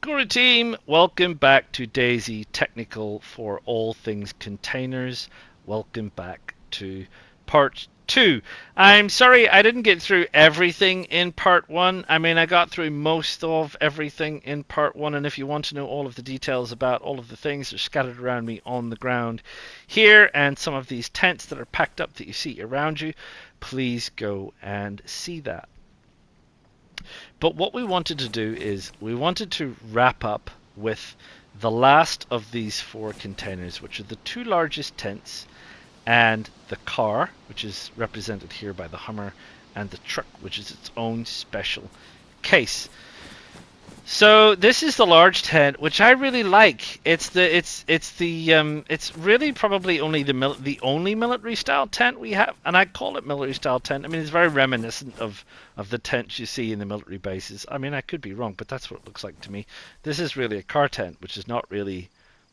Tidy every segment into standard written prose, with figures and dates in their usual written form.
Guru team, welcome back to DayZ Technical for all things containers. Welcome back to part 2. I'm sorry I didn't get through everything in part 1. I mean, I got through most of everything in part 1, and if you want to know all of the details about all of the things that are scattered around me on the ground here and some of these tents that are packed up that you see around you, please go and see that. But what we wanted to do is we wanted to wrap up with the last of these 4 containers, which are the 2 largest tents and the car, which is represented here by the Hummer, and the truck, which is its own special case. So this is the large tent, which I really like. It's really probably only the only military style tent we have, and I call it military style tent. I mean, it's very reminiscent of the tents you see in the military bases. I mean, I could be wrong, but that's what it looks like to me. This is really a car tent, which is not really.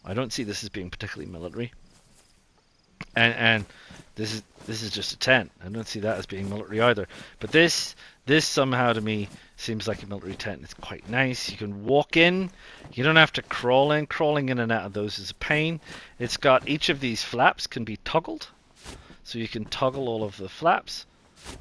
I don't see this as being particularly military. And this is just a tent. I don't see that as being military either. But this somehow to me seems like a military tent. It's quite nice. You can walk in. You don't have to crawl in. Crawling in and out of those is a pain. It's got each of these flaps can be toggled. So you can toggle all of the flaps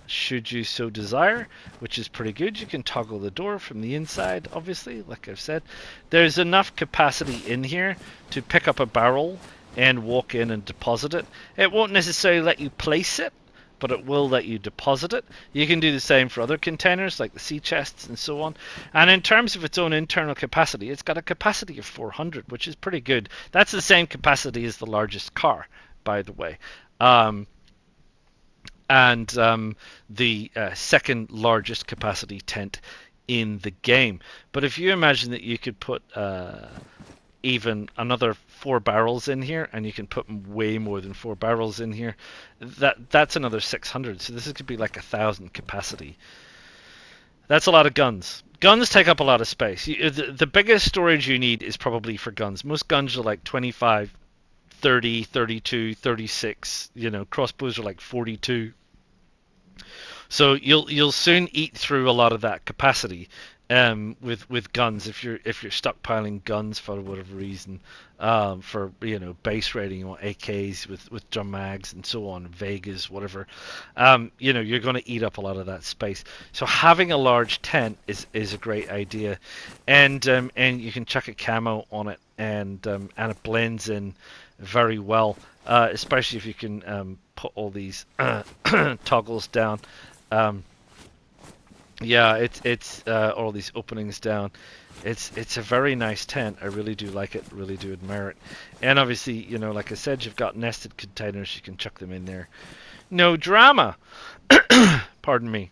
should you so desire, which is pretty good. You can toggle the door from the inside, obviously, like I've said. There's enough capacity in here to pick up a barrel and walk in and deposit it. It won't necessarily let you place it, but it will let you deposit it. You can do the same for other containers like the sea chests and so on. And in terms of its own internal capacity, it's got a capacity of 400, which is pretty good. That's the same capacity as the largest car, by the way. The second largest capacity tent in the game. But if you imagine that you could put even another 4 barrels in here, and you can put way more than 4 barrels in here, that's another 600. So this could be like 1,000 capacity. That's a lot of guns. Guns take up a lot of space. The biggest storage you need is probably for guns. Most guns are like 25, 30, 32, 36. You know, crossbows are like 42. So you'll soon eat through a lot of that capacity with guns if you're stockpiling guns for whatever reason, for base raiding or AKs with drum mags and so on, Vegas, whatever. You're going to eat up a lot of that space. So having a large tent is a great idea, and you can chuck a camo on it, and it blends in very well, especially if you can put all these toggles down. It's all these openings down. It's a very nice tent. I really do like it. Really do admire it. And obviously, like I said, you've got nested containers. You can chuck them in there. No drama. Pardon me.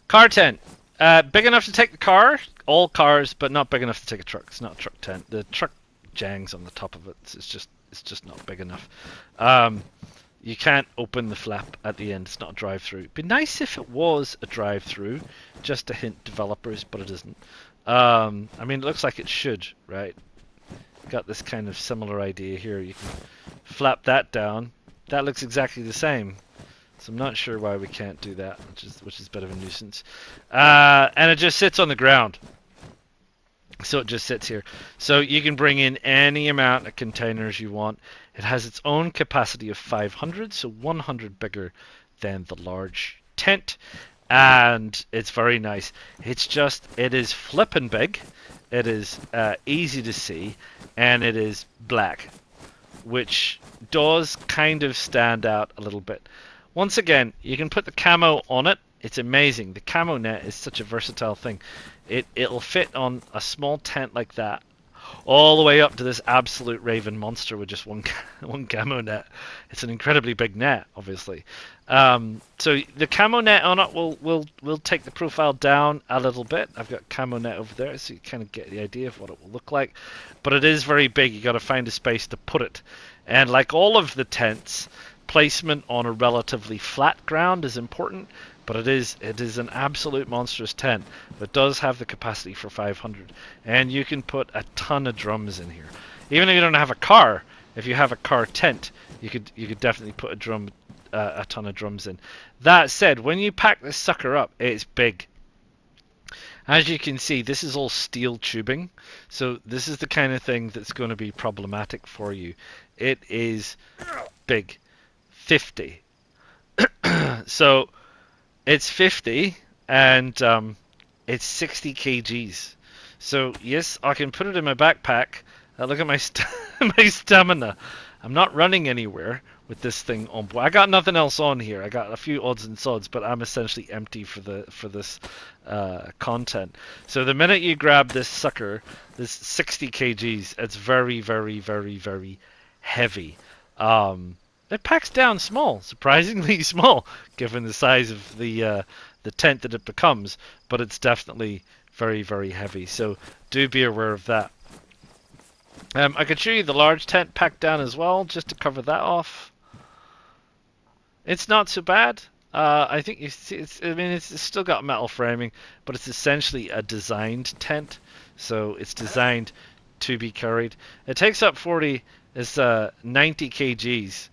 Car tent. Big enough to take the car. All cars, but not big enough to take a truck. It's not a truck tent. The truck jangs on the top of it. It's just not big enough. You can't open the flap at the end. It's not a drive-through. It'd be nice if it was a drive-through, just to hint developers, but it isn't. I mean, it looks like it should, right? Got this kind of similar idea here. You can flap that down. That looks exactly the same. So I'm not sure why we can't do that, which is a bit of a nuisance. And it just sits on the ground. So it just sits here. So you can bring in any amount of containers you want. It has its own capacity of 500, so 100 bigger than the large tent. And it's very nice. It is flippin' big. It is easy to see. And it is black, which does kind of stand out a little bit. Once again, you can put the camo on it. It's amazing. The camo net is such a versatile thing. It'll fit on a small tent like that, all the way up to this absolute raven monster with just one camo net. It's an incredibly big net, obviously. So the camo net on it will take the profile down a little bit. I've got camo net over there, so you kind of get the idea of what it will look like. But it is very big. You got to find a space to put it, and like all of the tents, placement on a relatively flat ground is important. But it is an absolute monstrous tent. But it does have the capacity for 500, and you can put a ton of drums in here. Even if you don't have a car, if you have a car tent, you could definitely put a drum a ton of drums in. That said, when you pack this sucker up, it's big. As you can see, this is all steel tubing, so this is the kind of thing that's going to be problematic for you. It is big. 50. So it's 50 and it's 60 kgs. So yes, I can put it in my backpack. Look at my my stamina. I'm not running anywhere with this thing on board. I got nothing else on here. I got a few odds and sods, but I'm essentially empty for this content. So the minute you grab this sucker, this 60 kgs, it's very, very, very, very heavy. It packs down small, surprisingly small, given the size of the tent that it becomes, but it's definitely very, very heavy. So do be aware of that. I could show you the large tent packed down as well, just to cover that off. It's not so bad. I think you see, it's still got metal framing, but it's essentially a designed tent, so it's designed to be carried. It takes up 90 kgs.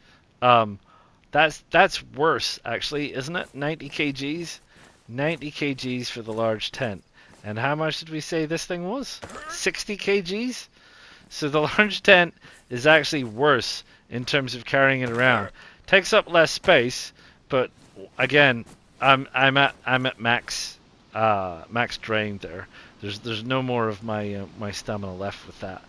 That's worse actually, isn't it? 90 kgs, 90 kgs for the large tent. And how much did we say this thing was? 60 kgs. So the large tent is actually worse in terms of carrying it around. Takes up less space, but again, I'm at max drain there. There's no more of my my stamina left with that.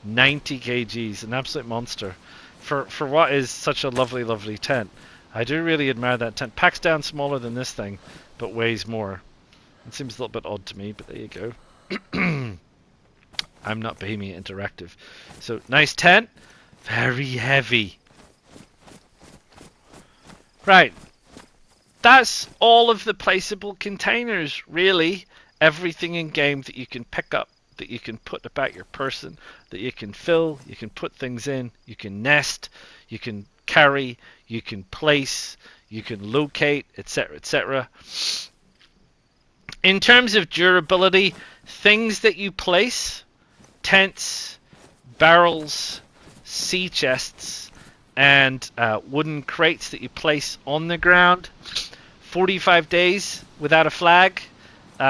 90 kgs, an absolute monster for what is such a lovely tent. I do really admire that tent. Packs down smaller than this thing, but weighs more. It seems a little bit odd to me, but there you go. I'm not Bohemia Interactive. So nice tent, very heavy. Right, that's all of the placeable containers, really. Everything in game that you can pick up, that you can put about your person, that you can fill, you can put things in, you can nest, you can carry, you can place, you can locate, etc., etc. In terms of durability, things that you place, tents, barrels, sea chests, and wooden crates that you place on the ground, 45 days without a flag, in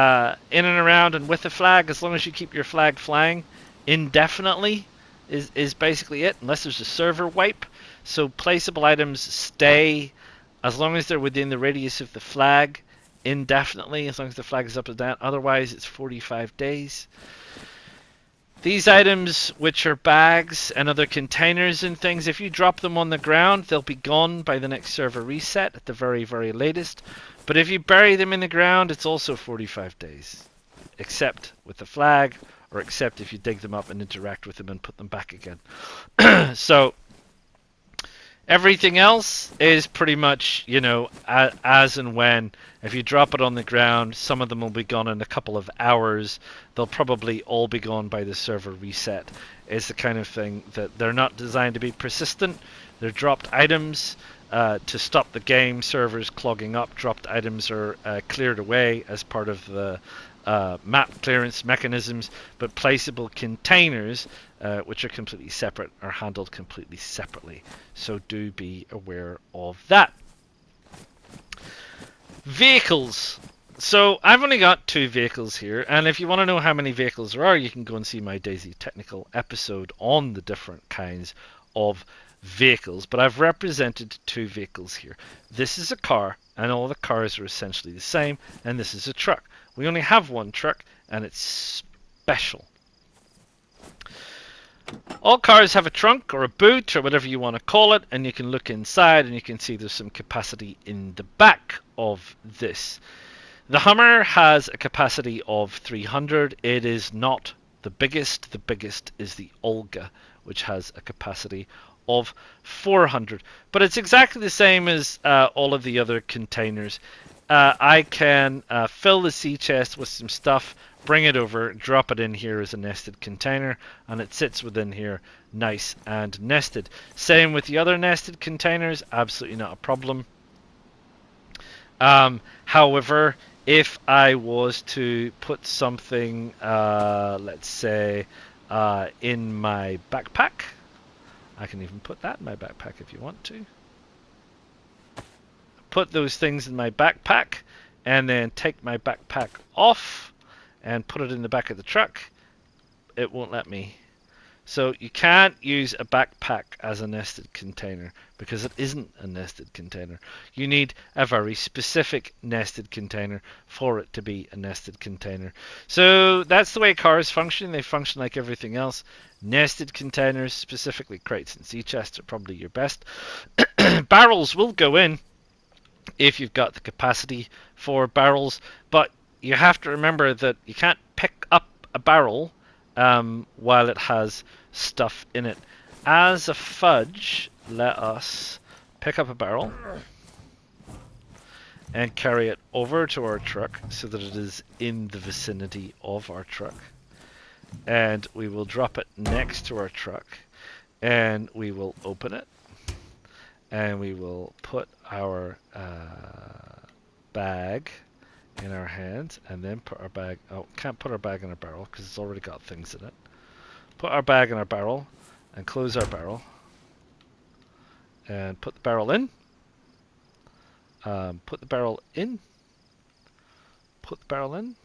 and around and with a flag, as long as you keep your flag flying indefinitely is basically it, unless there's a server wipe. So placeable items stay as long as they're within the radius of the flag indefinitely, as long as the flag is up and down. Otherwise it's 45 days. These items, which are bags and other containers and things, if you drop them on the ground, they'll be gone by the next server reset at the very, very latest. But if you bury them in the ground, it's also 45 days. Except with the flag, or except if you dig them up and interact with them and put them back again. So, everything else is pretty much, you know, as and when. If you drop it on the ground, some of them will be gone in a couple of hours. They'll probably all be gone by the server reset. It's the kind of thing that they're not designed to be persistent. They're dropped items to stop the game servers clogging up. Dropped items are cleared away as part of the map clearance mechanisms, but placeable containers, which are completely separate, are handled completely separately. So do be aware of that. Vehicles. So I've only got 2 vehicles here, and if you want to know how many vehicles there are, you can go and see my DayZ technical episode on the different kinds of vehicles. But I've represented 2 vehicles here. This is a car, and all the cars are essentially the same, and this is a truck. We only have 1 truck, and it's special. All cars have a trunk or a boot or whatever you want to call it, and you can look inside and you can see there's some capacity in the back of this. The Hummer has a capacity of 300. It is not the biggest. The biggest is the Olga, which has a capacity of 400. But it's exactly the same as all of the other containers. I can fill the sea chest with some stuff, bring it over, drop it in here as a nested container, and it sits within here nice and nested. Same with the other nested containers, absolutely not a problem. However, if I was to put something, let's say, in my backpack, I can even put that in my backpack if you want to. put those things in my backpack and then take my backpack off and put it in the back of the truck, it won't let me. So you can't use a backpack as a nested container because it isn't a nested container. You need a very specific nested container for it to be a nested container. So that's the way cars function. They function like everything else. Nested containers, specifically crates and sea chests, are probably your best. Barrels will go in if you've got the capacity for barrels, but you have to remember that you can't pick up a barrel while it has stuff in it. As a fudge, let us pick up a barrel and carry it over to our truck so that it is in the vicinity of our truck. And we will drop it next to our truck and we will open it and we will put our bag in our hands and then put our bag, can't put our bag in our barrel because it's already got things in it. Put our bag in our barrel and close our barrel and put the barrel in. Put the barrel in. Put the barrel in.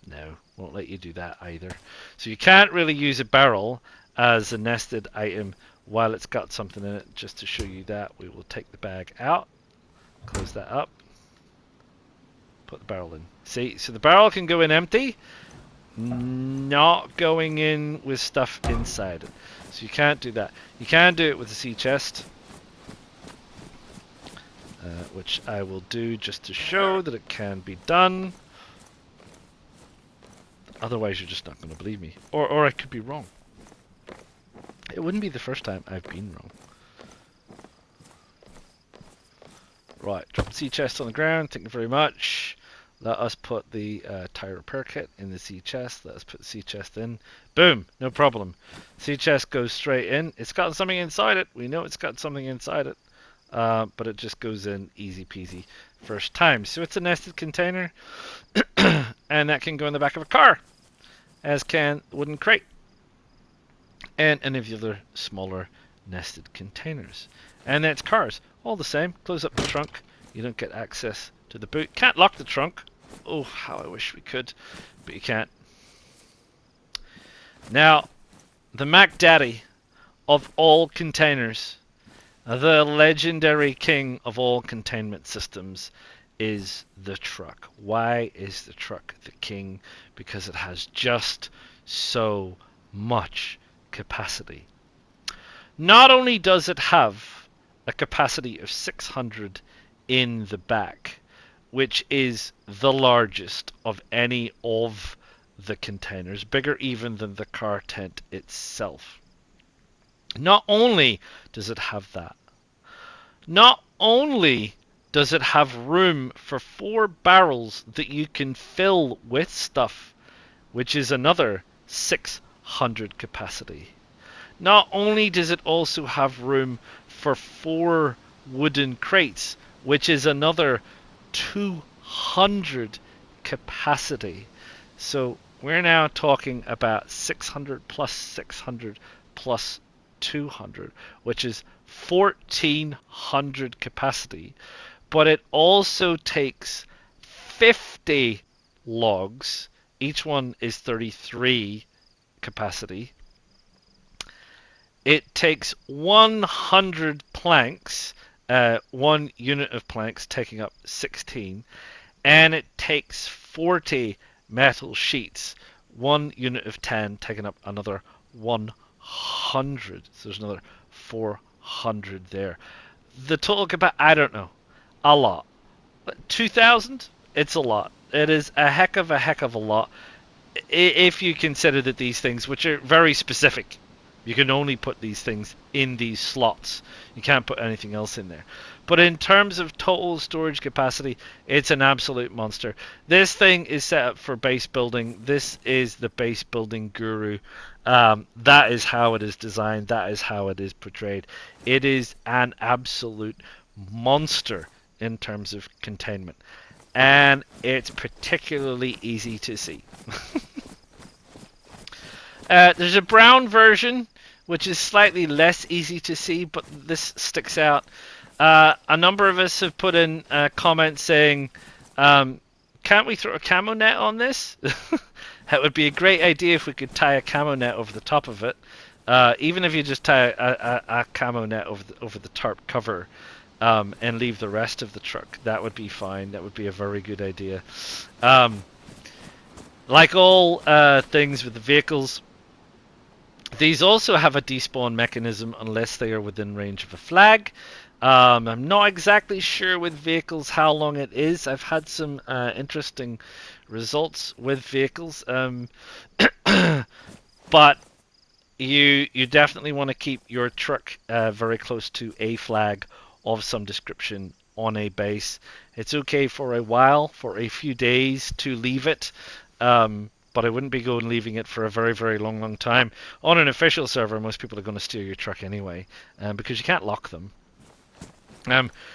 No, won't let you do that either. So you can't really use a barrel as a nested item while it's got something in it. Just to show you that, we will take the bag out, close that up, put the barrel in. See, so the barrel can go in empty, not going in with stuff inside it. So you can't do that. You can do it with a sea chest, which I will do just to show that it can be done. Otherwise you're just not going to believe me. Or I could be wrong. It wouldn't be the first time I've been wrong. Right, drop the sea chest on the ground. Thank you very much. Let us put the tire repair kit in the sea chest. Let us put the sea chest in. Boom, no problem. Sea chest goes straight in. It's got something inside it. We know it's got something inside it. But it just goes in easy peasy first time. So it's a nested container. And that can go in the back of a car. As can the wooden crate. And any of the other smaller nested containers. And that's cars. All the same. Close up the trunk. You don't get access to the boot. Can't lock the trunk. Oh, how I wish we could. But you can't. Now, the MacDaddy of all containers, the legendary king of all containment systems, is the truck. Why is the truck the king? Because it has just so much capacity. Not only does it have a capacity of 600 in the back, which is the largest of any of the containers, bigger even than the car tent itself. Not only does it have that, not only does it have room for 4 barrels that you can fill with stuff, which is another 600 capacity. Not only does it also have room for 4 wooden crates, which is another 200 capacity. So we're now talking about 600 plus 600 plus 200, which is 1400 capacity. But it also takes 50 logs. Each one is 33 capacity. It takes 100 planks, 1 unit of planks taking up 16, and it takes 40 metal sheets, 1 unit of 10 taking up another 100. So there's another 400 there. The total capacity, I don't know, a lot. 2,000? It's a lot. It is a heck of a lot. If you consider that these things, which are very specific, you can only put these things in these slots. You can't put anything else in there. But in terms of total storage capacity, it's an absolute monster. This thing is set up for base building. This is the base building guru. That is how it is designed. That is how it is portrayed. It is an absolute monster in terms of containment. And it's particularly easy to see. There's a brown version, which is slightly less easy to see, but this sticks out. A number of us have put in comments saying, can't we throw a camo net on this? That would be a great idea if we could tie a camo net over the top of it. Even if you just tie a camo net over the tarp cover and leave the rest of the truck, that would be fine. That would be a very good idea. Like all things with the vehicles, these also have a despawn mechanism unless they are within range of a flag. I'm not exactly sure with vehicles how long it is. I've had some interesting results with vehicles, but you definitely want to keep your truck very close to a flag of some description on a base. It's okay for a while, for a few days, to leave it. But I wouldn't be going leaving it for a very, very long time. On an official server, most people are going to steal your truck anyway, because you can't lock them.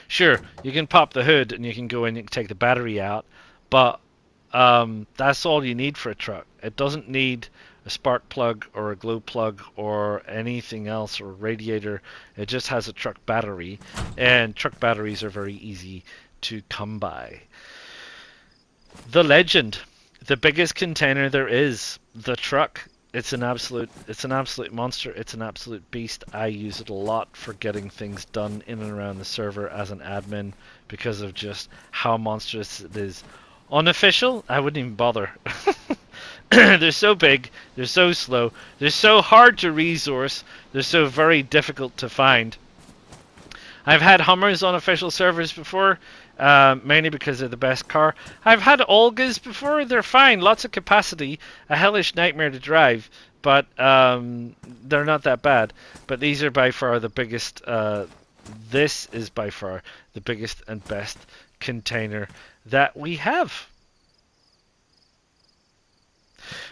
Sure, you can pop the hood and you can go in and take the battery out, but that's all you need for a truck. It doesn't need a spark plug or a glow plug or anything else or a radiator. It just has a truck battery, and truck batteries are very easy to come by. The legend. The biggest container there is, the truck. It's an absolute monster. It's an absolute beast. I use it a lot for getting things done in and around the server as an admin because of just how monstrous it is. Unofficial, I wouldn't even bother. They're so big, they're so slow, they're so hard to resource, they're so very difficult to find. I've had Hummers on official servers before, mainly because they're the best car. I've had Olgas before, they're fine, lots of capacity, a hellish nightmare to drive, but they're not that bad. But these are by far the biggest, this is by far the biggest and best container that we have.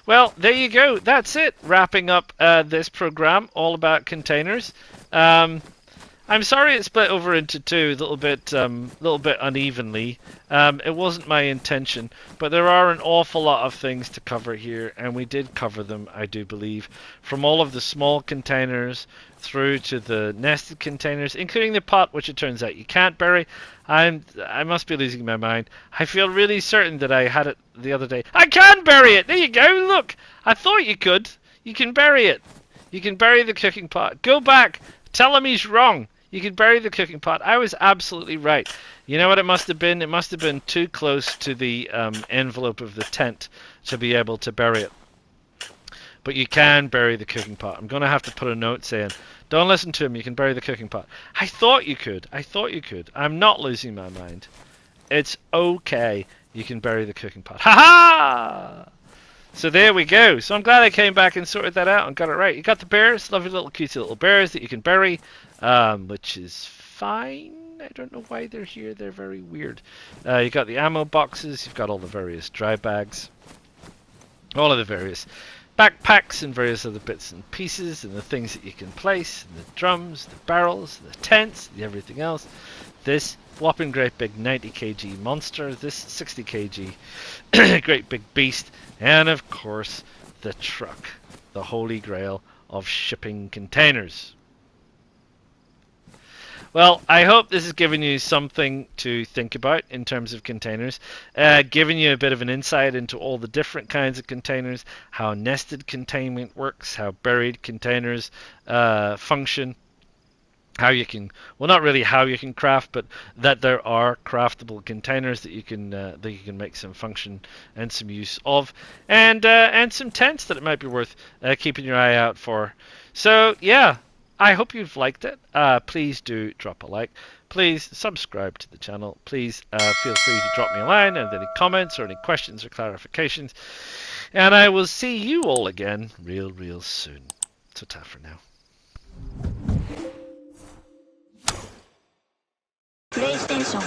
Well, there you go, that's it, wrapping up this program all about containers. I'm sorry it split over into two a little bit unevenly. It wasn't my intention, but there are an awful lot of things to cover here, and we did cover them, I do believe, from all of the small containers through to the nested containers, including the pot, which it turns out you can't bury. I must be losing my mind. I feel really certain that I had it the other day. I can bury it! There you go, look! I thought you could. You can bury it. You can bury the cooking pot. Go back. Tell him he's wrong. You can bury the cooking pot. I was absolutely right. You know what it must have been? It must have been too close to the envelope of the tent to be able to bury it. But you can bury the cooking pot. I'm going to have to put a note saying, don't listen to him, you can bury the cooking pot. I thought you could. I thought you could. I'm not losing my mind. It's okay. You can bury the cooking pot. Ha-ha! So there we go. So I'm glad I came back and sorted that out and got it right. You got the bears, lovely little cutesy little bears that you can bury, which is fine. I don't know why they're here. They're very weird. You got the ammo boxes. You've got all the various dry bags. All of the various backpacks and various other bits and pieces and the things that you can place. And the drums, the barrels, the tents, and everything else. This whopping great big 90 kg monster. This 60 kg great big beast. And of course, the truck, the holy grail of shipping containers. Well, I hope this has given you something to think about in terms of containers, giving you a bit of an insight into all the different kinds of containers, how nested containment works, how buried containers function, how you can, well, not really how you can craft, but that there are craftable containers that you can make some function and some use of, and some tents that it might be worth keeping your eye out for. So yeah, I hope you've liked it. Please do drop a like. Please subscribe to the channel. Please feel free to drop me a line and any comments or any questions or clarifications. And I will see you all again real soon. So ta for now. PlayStation